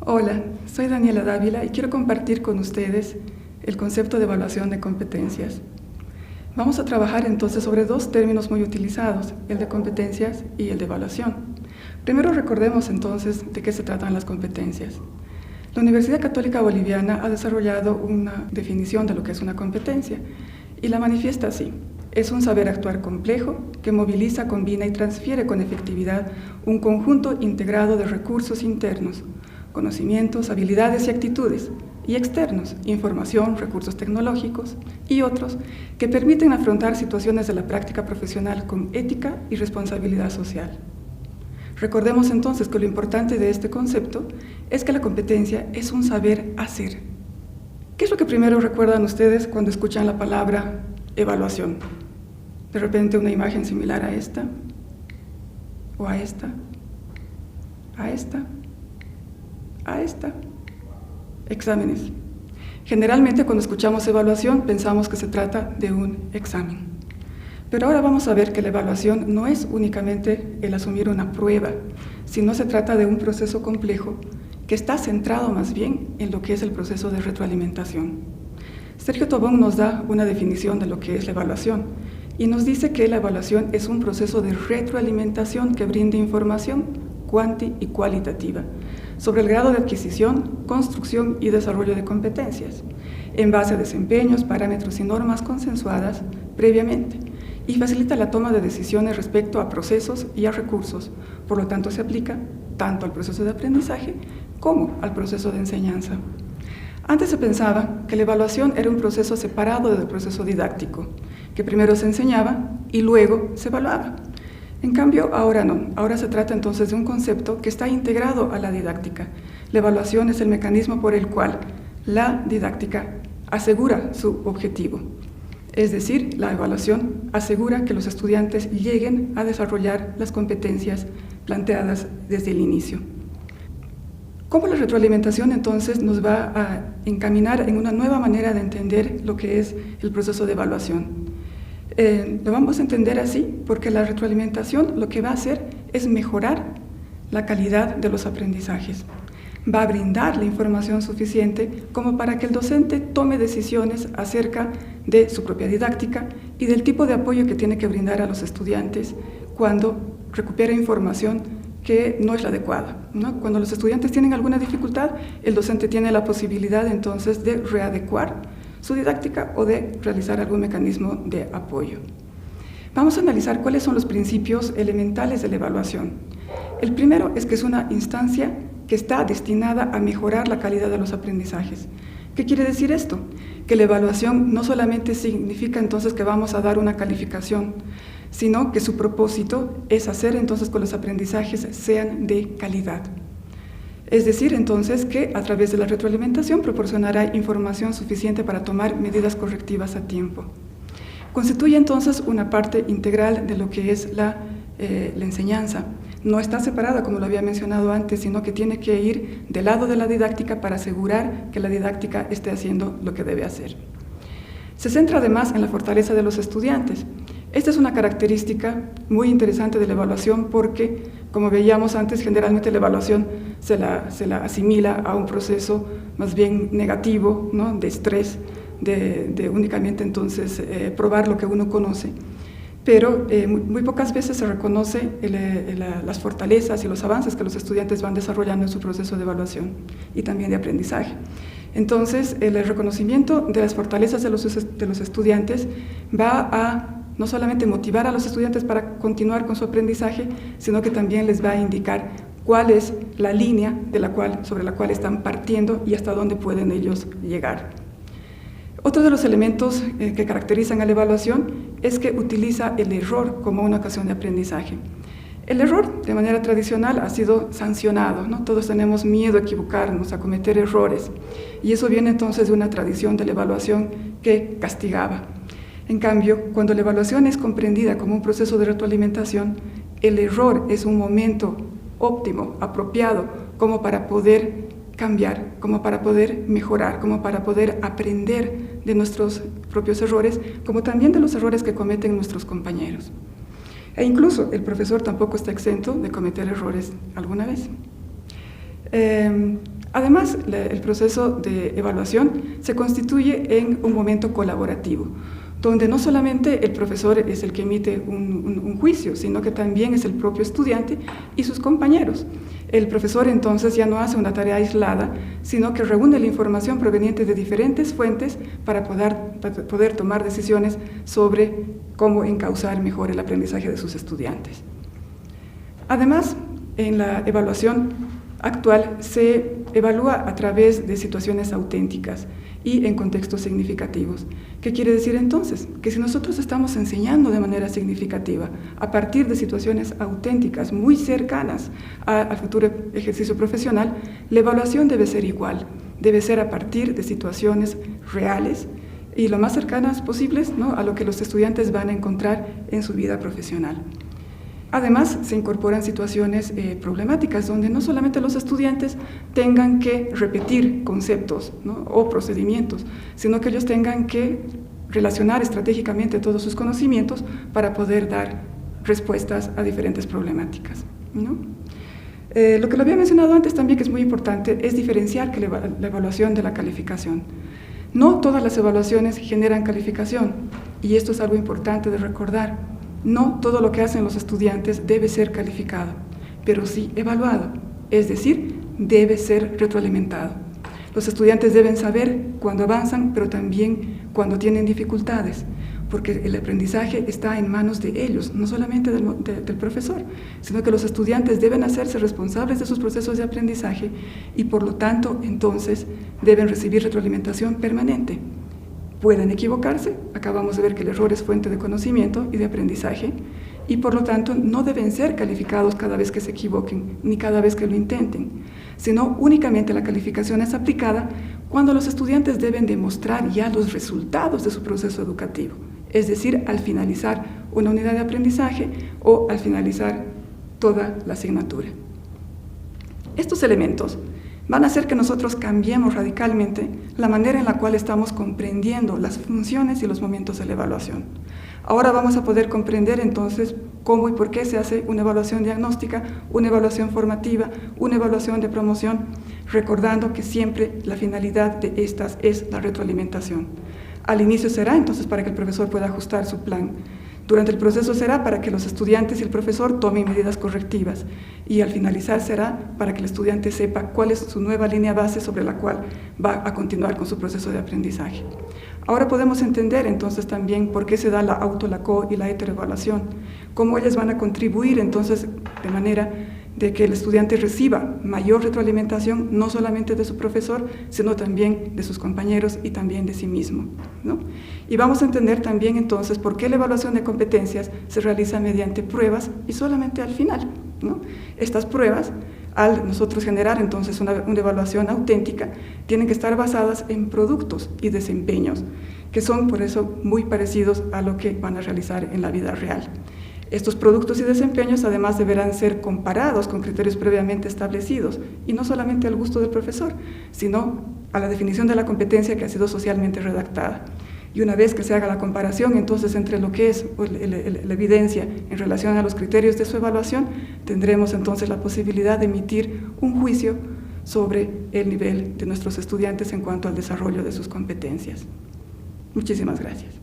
Hola, soy Daniela Dávila y quiero compartir con ustedes el concepto de evaluación de competencias. Vamos a trabajar entonces sobre dos términos muy utilizados, el de competencias y el de evaluación. Primero recordemos entonces de qué se tratan las competencias. La Universidad Católica Boliviana ha desarrollado una definición de lo que es una competencia y la manifiesta así. Es un saber actuar complejo que moviliza, combina y transfiere con efectividad un conjunto integrado de recursos internos, conocimientos, habilidades y actitudes, y externos, información, recursos tecnológicos y otros que permiten afrontar situaciones de la práctica profesional con ética y responsabilidad social. Recordemos entonces que lo importante de este concepto es que la competencia es un saber hacer. ¿Qué es lo que primero recuerdan ustedes cuando escuchan la palabra evaluación? De repente una imagen similar a esta, o a esta, a esta, a esta. Exámenes. Generalmente cuando escuchamos evaluación pensamos que se trata de un examen. Pero ahora vamos a ver que la evaluación no es únicamente el asumir una prueba, sino se trata de un proceso complejo que está centrado más bien en lo que es el proceso de retroalimentación. Sergio Tobón nos da una definición de lo que es la evaluación y nos dice que la evaluación es un proceso de retroalimentación que brinda información cuanti y cualitativa sobre el grado de adquisición, construcción y desarrollo de competencias, en base a desempeños, parámetros y normas consensuadas previamente, y facilita la toma de decisiones respecto a procesos y a recursos, por lo tanto se aplica tanto al proceso de aprendizaje como al proceso de enseñanza. Antes se pensaba que la evaluación era un proceso separado del proceso didáctico, que primero se enseñaba y luego se evaluaba. En cambio, ahora no. Ahora se trata entonces de un concepto que está integrado a la didáctica. La evaluación es el mecanismo por el cual la didáctica asegura su objetivo. Es decir, la evaluación asegura que los estudiantes lleguen a desarrollar las competencias planteadas desde el inicio. ¿Cómo la retroalimentación entonces nos va a encaminar en una nueva manera de entender lo que es el proceso de evaluación? Lo vamos a entender así porque la retroalimentación lo que va a hacer es mejorar la calidad de los aprendizajes. Va a brindar la información suficiente como para que el docente tome decisiones acerca de su propia didáctica y del tipo de apoyo que tiene que brindar a los estudiantes cuando recupera información que no es la adecuada, ¿no? Cuando los estudiantes tienen alguna dificultad, el docente tiene la posibilidad entonces de readecuar su didáctica o de realizar algún mecanismo de apoyo. Vamos a analizar cuáles son los principios elementales de la evaluación. El primero es que es una instancia que está destinada a mejorar la calidad de los aprendizajes. ¿Qué quiere decir esto? Que la evaluación no solamente significa entonces que vamos a dar una calificación, sino que su propósito es hacer entonces que los aprendizajes sean de calidad. Es decir, entonces, que a través de la retroalimentación proporcionará información suficiente para tomar medidas correctivas a tiempo. Constituye entonces una parte integral de lo que es la enseñanza. No está separada, como lo había mencionado antes, sino que tiene que ir del lado de la didáctica para asegurar que la didáctica esté haciendo lo que debe hacer. Se centra además en la fortaleza de los estudiantes. Esta es una característica muy interesante de la evaluación porque, como veíamos antes, generalmente la evaluación se la asimila a un proceso más bien negativo, ¿no? De estrés, de únicamente entonces probar lo que uno conoce. Pero muy pocas veces se reconoce las fortalezas y los avances que los estudiantes van desarrollando en su proceso de evaluación y también de aprendizaje. Entonces, el reconocimiento de las fortalezas de los estudiantes va a no solamente motivar a los estudiantes para continuar con su aprendizaje, sino que también les va a indicar cuál es la línea sobre la cual están partiendo y hasta dónde pueden ellos llegar. Otro de los elementos que caracterizan a la evaluación es que utiliza el error como una ocasión de aprendizaje. El error, de manera tradicional, ha sido sancionado, ¿no? Todos tenemos miedo a equivocarnos, a cometer errores, y eso viene entonces de una tradición de la evaluación que castigaba. En cambio, cuando la evaluación es comprendida como un proceso de retroalimentación, el error es un momento óptimo, apropiado, como para poder cambiar, como para poder mejorar, como para poder aprender de nuestros propios errores, como también de los errores que cometen nuestros compañeros. E incluso el profesor tampoco está exento de cometer errores alguna vez. Además, el proceso de evaluación se constituye en un momento colaborativo, donde no solamente el profesor es el que emite un juicio, sino que también es el propio estudiante y sus compañeros. El profesor entonces ya no hace una tarea aislada, sino que reúne la información proveniente de diferentes fuentes para poder tomar decisiones sobre cómo encauzar mejor el aprendizaje de sus estudiantes. Además, en la evaluación actual se evalúa a través de situaciones auténticas y en contextos significativos. ¿Qué quiere decir entonces? Que si nosotros estamos enseñando de manera significativa a partir de situaciones auténticas, muy cercanas al futuro ejercicio profesional, la evaluación debe ser igual, debe ser a partir de situaciones reales y lo más cercanas posibles, ¿no?, a lo que los estudiantes van a encontrar en su vida profesional. Además, se incorporan situaciones problemáticas donde no solamente los estudiantes tengan que repetir conceptos, ¿no?, o procedimientos, sino que ellos tengan que relacionar estratégicamente todos sus conocimientos para poder dar respuestas a diferentes problemáticas, ¿no? Lo que lo había mencionado antes también, que es muy importante, es diferenciar que la evaluación de la calificación. No todas las evaluaciones generan calificación, y esto es algo importante de recordar. No todo lo que hacen los estudiantes debe ser calificado, pero sí evaluado, es decir, debe ser retroalimentado. Los estudiantes deben saber cuando avanzan, pero también cuando tienen dificultades, porque el aprendizaje está en manos de ellos, no solamente del profesor, sino que los estudiantes deben hacerse responsables de sus procesos de aprendizaje y por lo tanto, entonces, deben recibir retroalimentación permanente. Pueden equivocarse, acabamos de ver que el error es fuente de conocimiento y de aprendizaje, y por lo tanto no deben ser calificados cada vez que se equivoquen, ni cada vez que lo intenten, sino únicamente la calificación es aplicada cuando los estudiantes deben demostrar ya los resultados de su proceso educativo, es decir, al finalizar una unidad de aprendizaje o al finalizar toda la asignatura. Estos elementos van a hacer que nosotros cambiemos radicalmente la manera en la cual estamos comprendiendo las funciones y los momentos de la evaluación. Ahora vamos a poder comprender entonces cómo y por qué se hace una evaluación diagnóstica, una evaluación formativa, una evaluación de promoción, recordando que siempre la finalidad de estas es la retroalimentación. Al inicio será entonces para que el profesor pueda ajustar su plan. Durante el proceso será para que los estudiantes y el profesor tomen medidas correctivas y al finalizar será para que el estudiante sepa cuál es su nueva línea base sobre la cual va a continuar con su proceso de aprendizaje. Ahora podemos entender entonces también por qué se da la auto, la co y la heteroevaluación, cómo ellas van a contribuir entonces de manera de que el estudiante reciba mayor retroalimentación, no solamente de su profesor, sino también de sus compañeros y también de sí mismo, ¿no? Y vamos a entender también entonces por qué la evaluación de competencias se realiza mediante pruebas y solamente al final, ¿no? Estas pruebas, al nosotros generar entonces una evaluación auténtica, tienen que estar basadas en productos y desempeños, que son por eso muy parecidos a lo que van a realizar en la vida real. Estos productos y desempeños además deberán ser comparados con criterios previamente establecidos y no solamente al gusto del profesor, sino a la definición de la competencia que ha sido socialmente redactada. Y una vez que se haga la comparación entonces entre lo que es la evidencia en relación a los criterios de su evaluación, tendremos entonces la posibilidad de emitir un juicio sobre el nivel de nuestros estudiantes en cuanto al desarrollo de sus competencias. Muchísimas gracias.